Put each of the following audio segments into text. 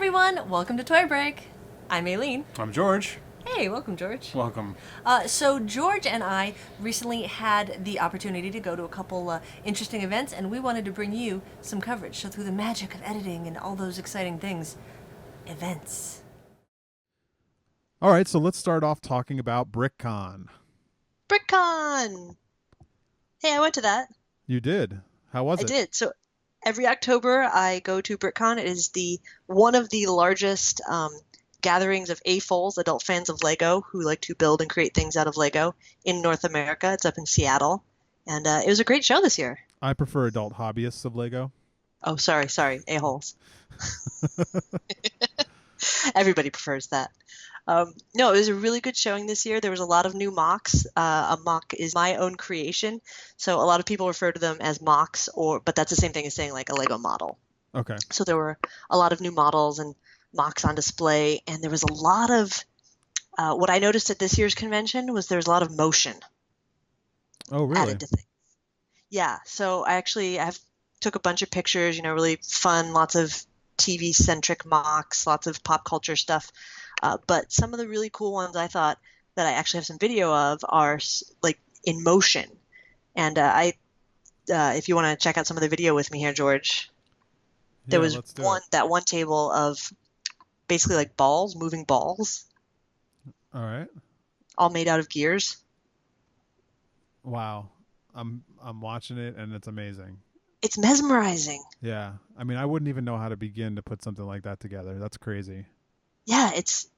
everyone, welcome to Toy Break. I'm Ayleen. I'm George. Hey, welcome, George. Welcome. So George and I recently had the opportunity to go to a couple interesting events, and we wanted to bring you some coverage. So through the magic of editing and all those exciting things, events. All right, so let's start off talking about BrickCon. BrickCon! Hey, I went to that. You did. How was I it? did. So every October I go to BrickCon. It is one of the largest gatherings of AFOLs, adult fans of Lego, who like to build and create things out of Lego in North America. It's up in Seattle. And it was a great show this year. I prefer adult hobbyists of Lego. Oh, sorry, A-holes. Everybody prefers that. No, it was a really good showing this year. There was a lot of new mocks. A mock is my own creation, so a lot of people refer to them as mocks, but that's the same thing as saying like a Lego model. Okay. So there were a lot of new models and mocks on display, and there was a lot of what I noticed at this year's convention was there was a lot of motion Oh, really? added to things. Yeah, so I took a bunch of pictures, really fun, lots of TV-centric mocks, lots of pop culture stuff. But some of the really cool ones I thought that I actually have some video of are like in motion. And if you want to check out some of the video with me here, George, there was that one table of basically like moving balls. All right. All made out of gears. Wow. I'm watching it and it's amazing. It's mesmerizing. Yeah. I mean, I wouldn't even know how to begin to put something like that together. That's crazy. Yeah, it's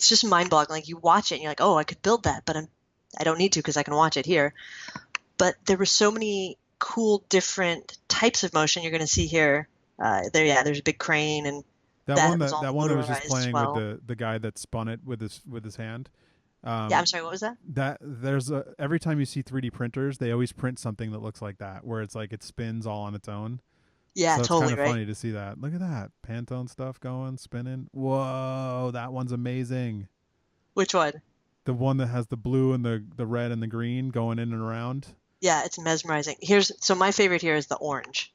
just mind-boggling. Like you watch it and you're like, oh, I could build that, but I don't need to because I can watch it here. But there were so many cool different types of motion you're going to see here. There's a big crane and that one that was just playing well. with the guy that spun it with his hand. I'm sorry, what was that? Every time you see 3D printers, they always print something that looks like that, where it's like it spins all on its own. Yeah, so totally it's kind of right. funny to see that. Look at that Pantone stuff going, spinning. Whoa, that one's amazing. Which one? The one that has the blue and the red and the green going in and around. Yeah, it's mesmerizing. So my favorite here is the orange.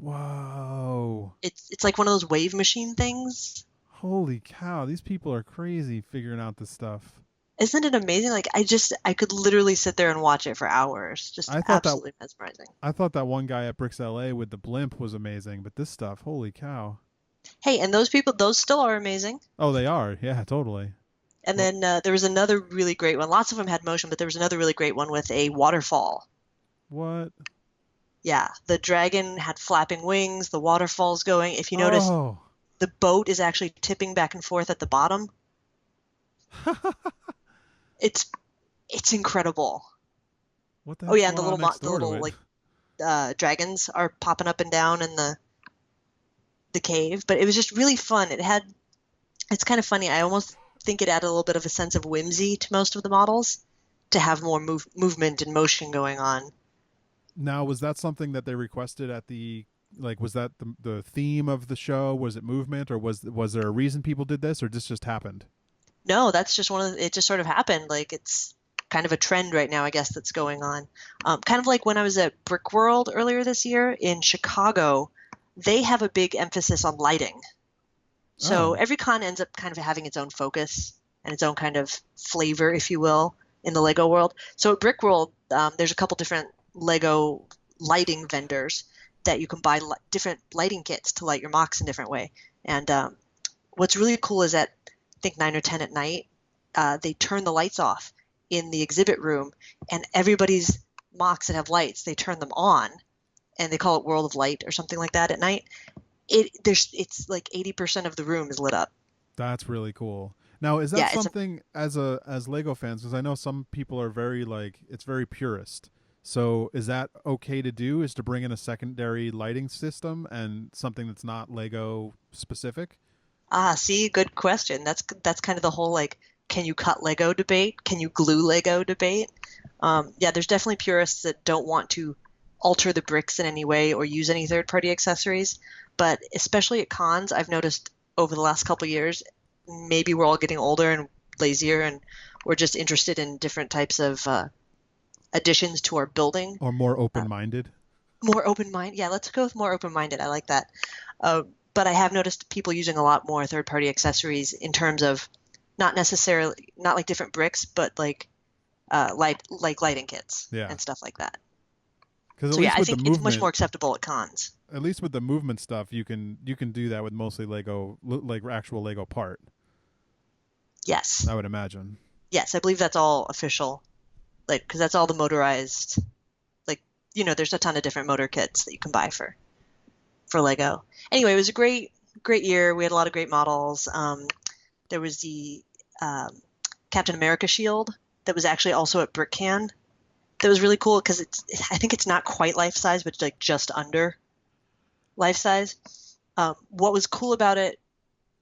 Whoa. It's like one of those wave machine things. Holy cow, these people are crazy figuring out this stuff. Isn't it amazing? Like I could literally sit there and watch it for hours. Just absolutely mesmerizing. I thought that one guy at Bricks LA with the blimp was amazing, but this stuff, holy cow. Hey, and those still are amazing. Oh, they are. Yeah, totally. And then there was another really great one. Lots of them had motion, but there was another really great one with a waterfall. What? Yeah, the dragon had flapping wings, the waterfall's going. If you notice, the boat is actually tipping back and forth at the bottom. It's incredible. What the Oh yeah, and the little dragons are popping up and down in the cave. But it was just really fun. It's kind of funny. I almost think it added a little bit of a sense of whimsy to most of the models to have more movement and motion going on. Now, was that something that they requested at was that the theme of the show? Was it movement, or was there a reason people did this, or this just happened? No, that's just it just sort of happened. Like it's kind of a trend right now, I guess, that's going on. Kind of like when I was at Brick World earlier this year in Chicago, they have a big emphasis on lighting. So every con ends up kind of having its own focus and its own kind of flavor, if you will, in the Lego world. So at Brick World, there's a couple different Lego lighting vendors that you can buy different lighting kits to light your mocks in a different way. And what's really cool is that I think 9 or 10 at night, they turn the lights off in the exhibit room, and everybody's mocks that have lights, they turn them on, and they call it World of Light or something like that at night. It's like 80% of the room is lit up. That's really cool. Now, is that something as Lego fans? Because I know some people are very it's very purist. So is that okay to do? Is to bring in a secondary lighting system and something that's not Lego specific? See, good question. That's kind of the whole can you cut Lego debate? Can you glue Lego debate? Yeah, there's definitely purists that don't want to alter the bricks in any way or use any third-party accessories. But especially at cons, I've noticed over the last couple of years, maybe we're all getting older and lazier, and we're just interested in different types of additions to our building. Or more open-minded. More open-minded. Yeah, let's go with more open-minded. I like that. but I have noticed people using a lot more third-party accessories in terms of not necessarily not like different bricks, but like lighting kits Yeah. and stuff like that. Because So yeah, I think it's much more acceptable at cons. At least with the movement stuff, you can do that with mostly Lego, like actual Lego part. Yes. I would imagine. Yes, I believe that's all official. Like, because that's all the motorized. Like, there's a ton of different motor kits that you can buy for Lego. Anyway, it was a great year. We had a lot of great models. There was the Captain America shield that was actually also at BrickCon. That was really cool because I think it's not quite life size, but like just under life size. What was cool about it,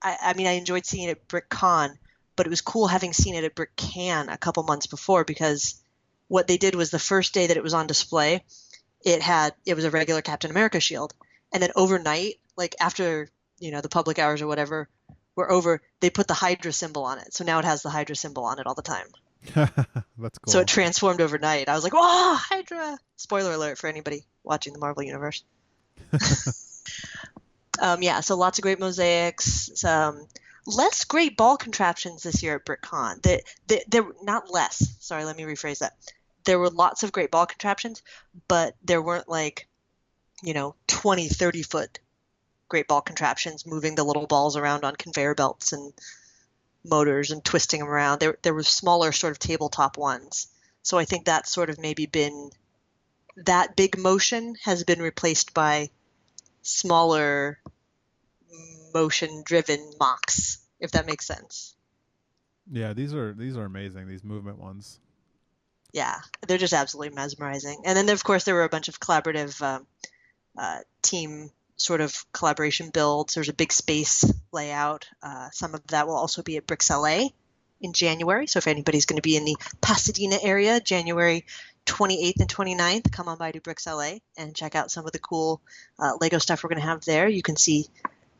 I mean, I enjoyed seeing it at BrickCon, but it was cool having seen it at BrickCon a couple months before, because what they did was the first day that it was on display, it was a regular Captain America shield. And then overnight, like after, the public hours or whatever were over, they put the Hydra symbol on it. So now it has the Hydra symbol on it all the time. That's cool. So it transformed overnight. I was like, "Whoa, Hydra!" Spoiler alert for anybody watching the Marvel Universe. Yeah, so lots of great mosaics. Less great ball contraptions this year at BrickCon. There not less. Sorry, let me rephrase that. There were lots of great ball contraptions, but there weren't like, 20, 30-foot great ball contraptions moving the little balls around on conveyor belts and motors and twisting them around. There were smaller sort of tabletop ones. So I think that's sort of maybe been, that big motion has been replaced by smaller motion-driven mocks, if that makes sense. Yeah, these are amazing, these movement ones. Yeah, they're just absolutely mesmerizing. And then, of course, there were a bunch of collaborative team sort of collaboration builds. There's a big space layout. Some of that will also be at BrickLA in January. So if anybody's going to be in the Pasadena area, January 28th and 29th, come on by to BrickLA and check out some of the cool Lego stuff we're going to have there. You can see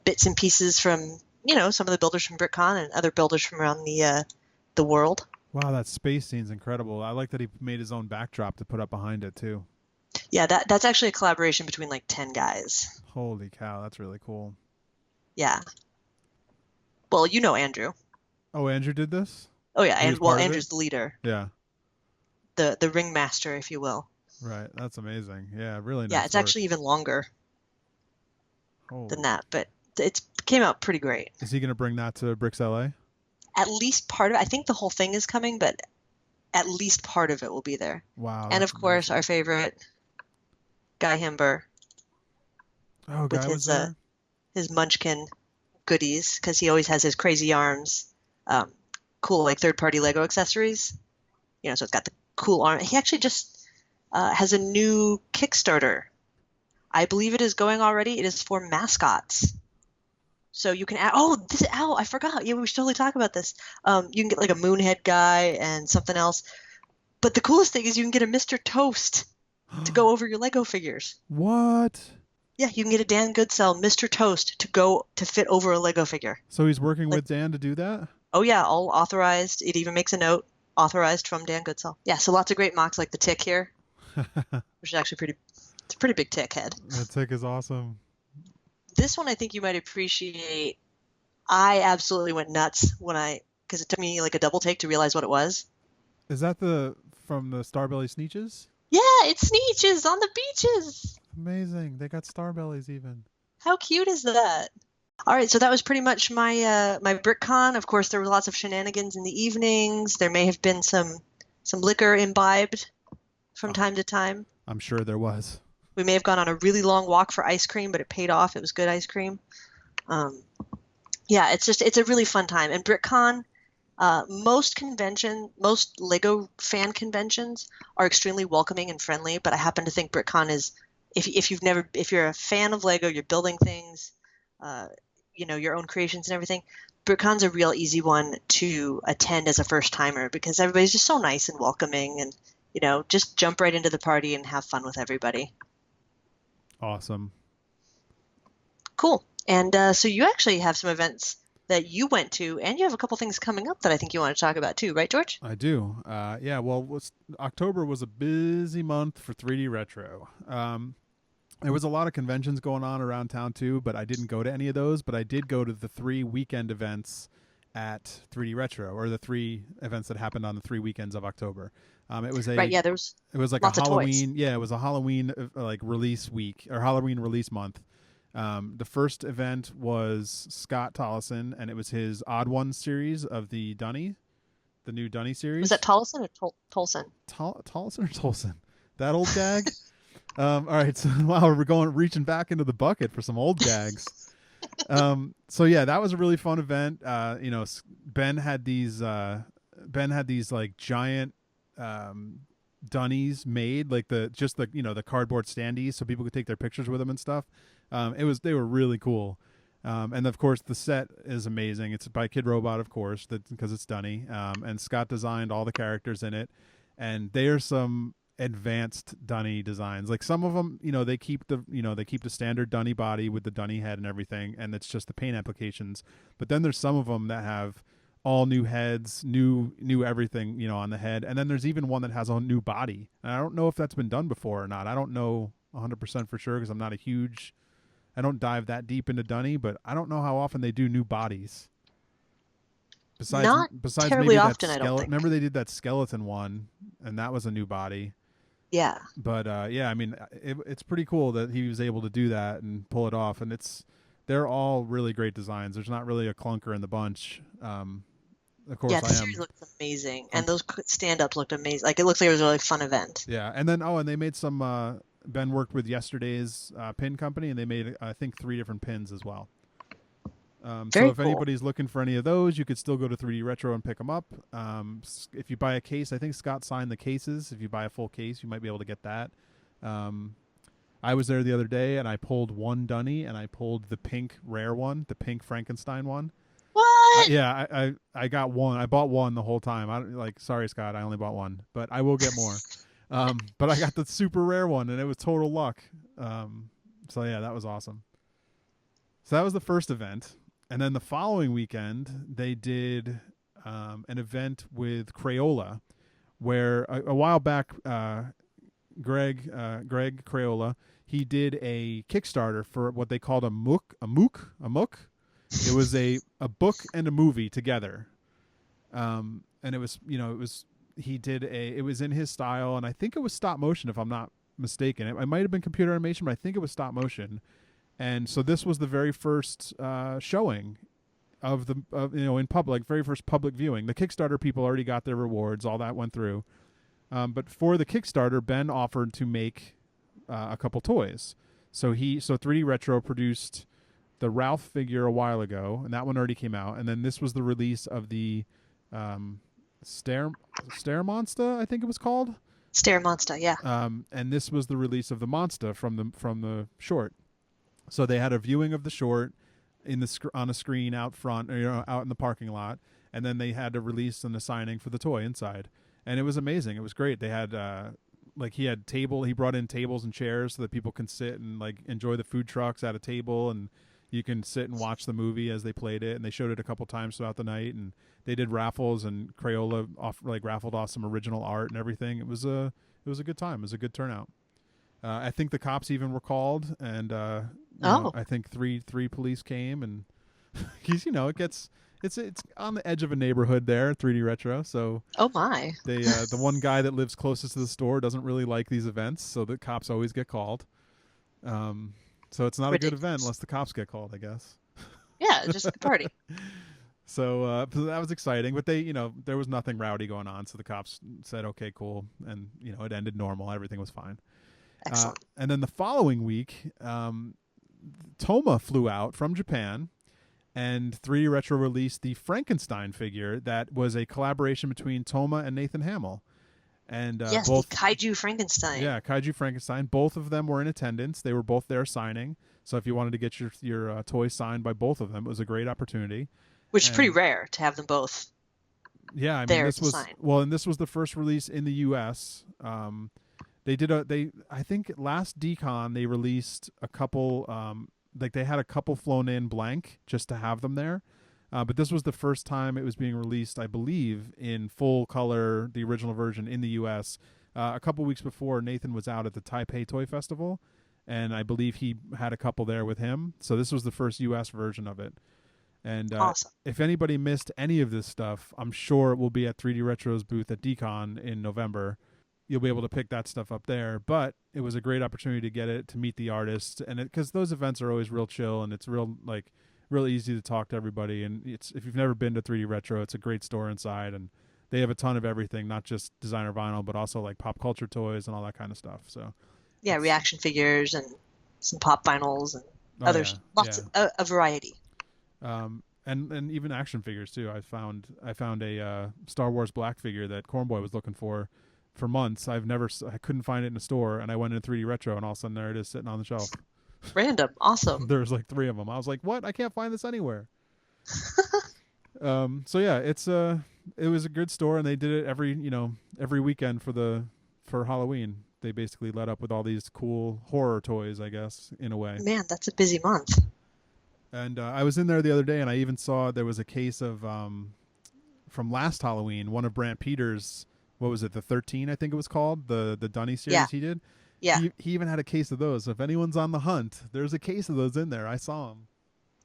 bits and pieces from, some of the builders from BrickCon and other builders from around the world. Wow, that space scene's incredible. I like that he made his own backdrop to put up behind it too. Yeah, that's actually a collaboration between like 10 guys. Holy cow, that's really cool. Yeah. Well, Andrew. Oh, Andrew did this? Oh yeah, Andrew's the leader. Yeah. The ringmaster, if you will. Right, that's amazing. Yeah, really nice. Yeah, it's actually even longer than that, but it came out pretty great. Is he going to bring that to BrickLA? At least part of it. I think the whole thing is coming, but at least part of it will be there. Wow. And of course, our favorite, Guy Himber. Oh, Guy was there? His Munchkin goodies, because he always has his crazy arms. Cool, like third-party Lego accessories. So it's got the cool arm. He actually just has a new Kickstarter. I believe it is going already. It is for mascots. So you can add, I forgot. Yeah, we should totally talk about this. You can get like a Moonhead guy and something else. But the coolest thing is you can get a Mr. Toast to go over your Lego figures. What? Yeah, you can get a Dan Goodsell Mr. Toast to fit over a Lego figure. So he's working with Dan to do that? Oh yeah, all authorized. It even makes a note, authorized from Dan Goodsell. Yeah, so lots of great mocks like the tick here, which is actually it's a pretty big tick head. The tick is awesome. This one I think you might appreciate. I absolutely went nuts because it took me like a double take to realize what it was. Is that from the Starbelly Sneeches? Yeah, it's Sneeches on the beaches. Amazing. They got Starbellies even. How cute is that? All right, so that was pretty much my my BrickCon. Of course, there were lots of shenanigans in the evenings. There may have been some liquor imbibed from time to time. I'm sure there was. We may have gone on a really long walk for ice cream, but it paid off. It was good ice cream. Yeah, it's a really fun time. And BrickCon, most Lego fan conventions are extremely welcoming and friendly, but I happen to think BrickCon is, if you're a fan of Lego, you're building things, your own creations and everything, BrickCon's a real easy one to attend as a first timer because everybody's just so nice and welcoming, and just jump right into the party and have fun with everybody. Awesome. Cool. And so you actually have some events that you went to, and you have a couple things coming up that I think you want to talk about too, right, George? I do. Yeah, well, October was a busy month for 3D Retro. There was a lot of conventions going on around town too, but I didn't go to any of those. But I did go to the 3 weekend events at 3D Retro, or the 3 events that happened on the 3 weekends of October. It was Right. Yeah. There was like a lots of toys. Halloween. Yeah, it was a Halloween like release week or Halloween release month. The first event was Scott Tollison, and it was his Odd Ones series of the Dunny, the new Dunny series. Was that Tollison or Tolson? Tollison or Tolson? That old gag? All right, so wow, we're reaching back into the bucket for some old gags. So yeah, that was a really fun event. Ben had these like giant dunnies made, like the cardboard standees, so people could take their pictures with them and stuff. They were really cool. And of course the set is amazing. It's by Kid Robot, of course, because it's Dunny. And Scott designed all the characters in it, and they are some advanced Dunny designs. Like some of them, they keep the standard Dunny body with the Dunny head and everything, and it's just the paint applications. But then there's some of them that have all new heads, new everything, on the head. And then there's even one that has a new body. And I don't know if that's been done before or not. I don't know 100% for sure because I don't dive that deep into Dunny, but I don't know how often they do new bodies. Besides terribly maybe often, that I don't think. Remember they did that skeleton one, and that was a new body. Yeah. But yeah, I mean, it's pretty cool that he was able to do that and pull it off. And they're all really great designs. There's not really a clunker in the bunch. Of course, yeah, the series looked amazing, and those stand-ups looked amazing. Like it looks like it was a really fun event. Yeah, and then and they made some. Ben worked with Yesterday's pin company, and they made I think 3 different pins as well. So if anybody's looking for any of those, you could still go to 3D Retro and pick them up. If you buy a case, I think Scott signed the cases. If you buy a full case, you might be able to get that. I was there the other day, and I pulled one Dunny, and I pulled the pink rare one, the pink Frankenstein one. What? Yeah, I got one. I bought one the whole time. Sorry, Scott, I only bought one, but I will get more. But I got the super rare one, and it was total luck. So yeah, that was awesome. So that was the first event. And then the following weekend, they did an event with Crayola, where a while back, Greg Crayola, he did a Kickstarter for what they called a MOOC. It was a book and a movie together. And it was, it was in his style, and I think it was stop motion, if I'm not mistaken. It might have been computer animation, but I think it was stop motion. And so this was the very first showing of in public, very first public viewing. The Kickstarter people already got their rewards, all that went through. But for the Kickstarter, Ben offered to make a couple toys. So 3D Retro produced the Ralph figure a while ago, and that one already came out. And then this was the release of the Stair Monster, I think it was called. Stair Monster, yeah. And this was the release of the Monster from the short. So they had a viewing of the short on a screen out front, out in the parking lot, and then they had a release and a signing for the toy inside. And it was amazing. It was great. They had he brought in tables and chairs so that people can sit and like enjoy the food trucks at a table, and you can sit and watch the movie as they played it. And they showed it a couple times throughout the night, and they did raffles, and Crayola raffled off some original art and everything. It was a good time. It was a good turnout. I think the cops even were called, and I think three police came, and he's it's on the edge of a neighborhood there, 3D Retro. So they the one guy that lives closest to the store doesn't really like these events, so the cops always get called. So it's not a good event unless the cops get called, I guess. Yeah, just a party. So that was exciting, but there was nothing rowdy going on, so the cops said, okay, cool, and it ended normal. Everything was fine. Excellent. And then the following week, Toma flew out from Japan, and 3D Retro released the Frankenstein figure that was a collaboration between Toma and Nathan Hamill. And yes, both Kaiju Frankenstein. Yeah, Kaiju Frankenstein. Both of them were in attendance. They were both there signing. So if you wanted to get your toy signed by both of them, it was a great opportunity. Which is pretty rare to have them both. Yeah, I mean, there this was sign. Well, and this was the first release in the U.S. I think last DCon they released a couple. They had a couple flown in blank just to have them there. But this was the first time it was being released, I believe, in full color, the original version in the U.S. A couple weeks before, Nathan was out at the Taipei Toy Festival, and I believe he had a couple there with him. So this was the first U.S. version of it. And Awesome. if anybody missed any of this stuff, I'm sure it will be at 3D Retro's booth at DCon in November. You'll be able to pick that stuff up there. But it was a great opportunity to get it, to meet the artists, and because those events are always real chill, and it's real easy to talk to everybody. And it's, if you've never been to 3D Retro, it's a great store inside, and they have a ton of everything, not just designer vinyl, but also like pop culture toys and all that kind of stuff. So yeah, reaction figures and some pop vinyls and lots of a variety. And even action figures too. I found a Star Wars black figure that Cornboy was looking for months. I couldn't find it in a store, and I went into 3D Retro, and all of a sudden there it is sitting on the shelf. Random, awesome. There's like 3 of them. I was like, what? I can't find this anywhere. So yeah, it was a good store, and they did it every weekend for Halloween. They basically let up with all these cool horror toys, I guess, in a way. Man, that's a busy month. And I was in there the other day, and I even saw there was a case of from last Halloween, one of Brant Peters', what was it, the 13, I think it was called, the Dunny series he did. Yeah. He even had a case of those. So if anyone's on the hunt, there's a case of those in there. I saw them.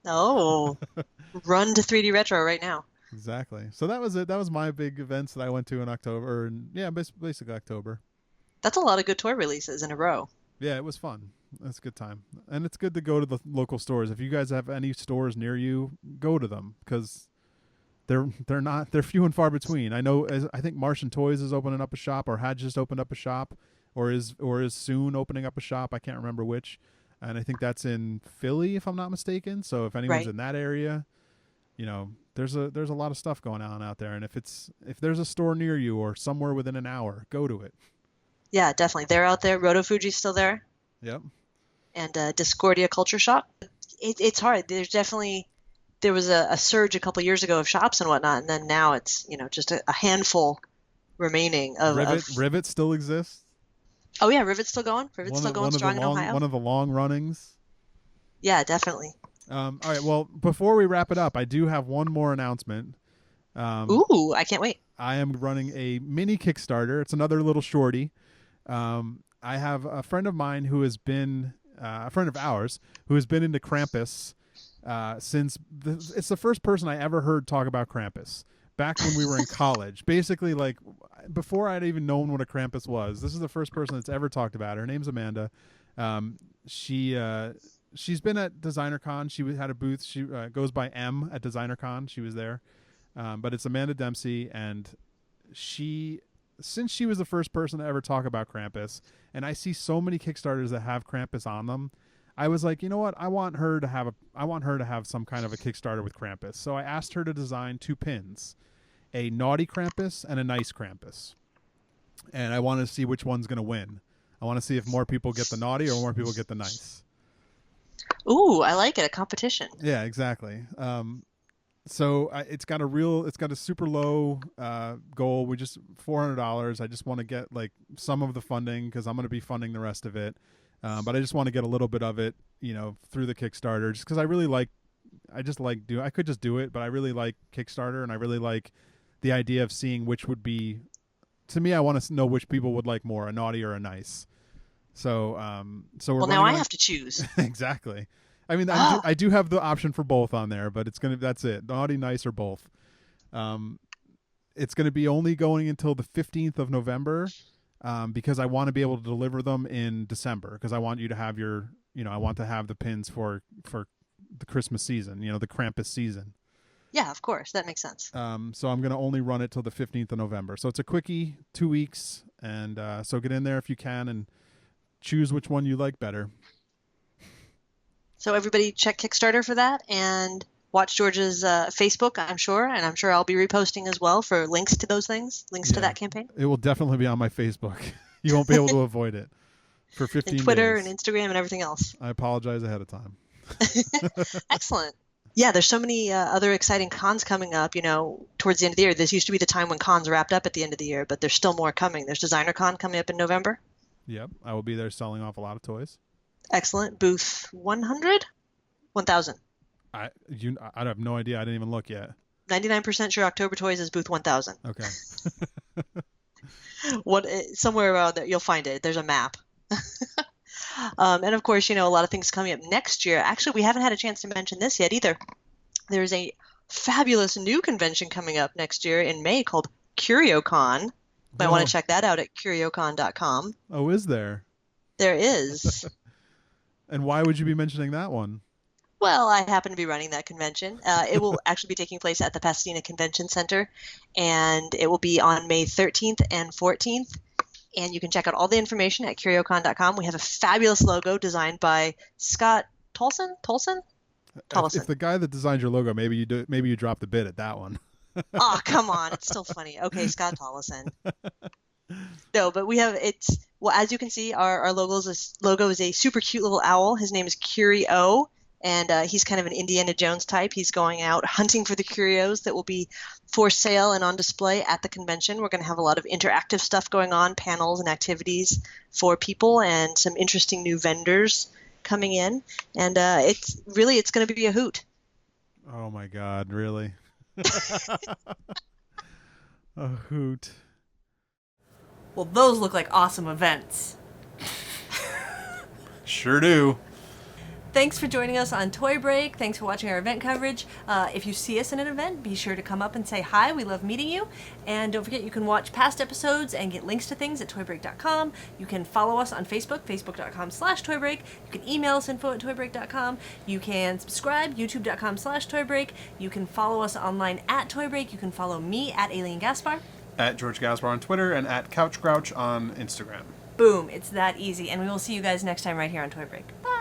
Oh, run to 3D Retro right now. Exactly. So that was it. That was my big events that I went to in October, and yeah, basically October. That's a lot of good toy releases in a row. Yeah, it was fun. It's a good time, and it's good to go to the local stores. If you guys have any stores near you, go to them, because they're few and far between. I think Martian Toys is opening up a shop, or had just opened up a shop, or is soon opening up a shop. I can't remember which, and I think that's in Philly, if I'm not mistaken. So if anyone's in that area, there's a lot of stuff going on out there, and if there's a store near you or somewhere within an hour, go to it. Yeah, definitely. They're out there. Roto Fuji's still there. Yep. And Discordia Culture Shop. It's hard. There was a surge a couple years ago of shops and whatnot, and then now it's just a handful remaining of Rivet still exists. Oh yeah, Rivet's still going. Rivet's still going strong in Ohio. One of the long runnings. Yeah, definitely. All right. Well, before we wrap it up, I do have one more announcement. Ooh, I can't wait. I am running a mini Kickstarter. It's another little shorty. I have a friend of mine who has been a friend of ours who has been into Krampus since it's the first person I ever heard talk about Krampus back when we were in college. Basically, like before I'd even known what a Krampus was. This is the first person that's ever talked about it. Her name's Amanda. She's been at DesignerCon. She had a booth. She goes by M at DesignerCon. She was there, but it's Amanda Dempsey, and since she was the first person to ever talk about Krampus, and I see so many Kickstarters that have Krampus on them, I was like, you know what? I want her to have some kind of a Kickstarter with Krampus. So I asked her to design 2 pins, a naughty Krampus and a nice Krampus. And I wanted to see which one's going to win. I want to see if more people get the naughty or more people get the nice. Ooh, I like it. A competition. Yeah, exactly. So it's got a super low goal. We just $400. I just want to get like some of the funding, because I'm going to be funding the rest of it. But I just want to get a little bit of it, through the Kickstarter, just because I could just do it, but I really like Kickstarter, and I really like the idea of seeing which would be, to me, I want to know which people would like more, a naughty or a nice. So we're now I have to choose. Exactly. I mean, I do have the option for both on there, but that's it. Naughty, nice, or both. It's going to be only going until the 15th of November, because I want to be able to deliver them in December, because I want you to have I want to have the pins for the Christmas season, the Krampus season. Yeah, of course. That makes sense. So I'm going to only run it till the 15th of November. So it's a quickie, 2 weeks. And so get in there if you can and choose which one you like better. So everybody check Kickstarter for that, and watch George's Facebook, I'm sure. And I'm sure I'll be reposting as well for links to those things, to that campaign. It will definitely be on my Facebook. You won't be able to avoid it for 15 and Twitter days. And Instagram and everything else. I apologize ahead of time. Excellent. Yeah, there's so many other exciting cons coming up, towards the end of the year. This used to be the time when cons wrapped up at the end of the year, but there's still more coming. There's DesignerCon coming up in November. Yep, I will be there selling off a lot of toys. Excellent. Booth 100? 1000. I have no idea. I didn't even look yet. 99% sure October Toys is booth 1000. Okay. Somewhere around there, you'll find it. There's a map. And of course, a lot of things coming up next year. Actually, we haven't had a chance to mention this yet either. There's a fabulous new convention coming up next year in May called CurioCon. I want Oh. to check that out at curiocon.com. Oh, is there? There is. And why would you be mentioning that one? Well, I happen to be running that convention. It will actually be taking place at the Pasadena Convention Center, and it will be on May 13th and 14th. And you can check out all the information at curiocon.com. We have a fabulous logo designed by Scott Tolson. If the guy that designed your logo, maybe you dropped a bit at that one. Oh, come on. It's still funny. Okay, Scott Tollison. No, but as you can see, our logo is a super cute little owl. His name is Curio, and he's kind of an Indiana Jones type. He's going out hunting for the curios that will be for sale and on display at the convention. We're going to have a lot of interactive stuff going on, panels and activities for people, and some interesting new vendors coming in. And it's going to be a hoot. Oh my God, really? A hoot. Well, those look like awesome events. Sure do. Thanks for joining us on Toy Break. Thanks for watching our event coverage. If you see us in an event, be sure to come up and say hi. We love meeting you. And don't forget, you can watch past episodes and get links to things at toybreak.com. You can follow us on Facebook, facebook.com/toybreak. You can email us info@toybreak.com. You can subscribe, youtube.com/toybreak. You can follow us online at Toybreak. You can follow me at Ayleen Gaspar. At George Gaspar on Twitter and at CouchGrouch on Instagram. Boom, it's that easy. And we will see you guys next time right here on Toy Break. Bye.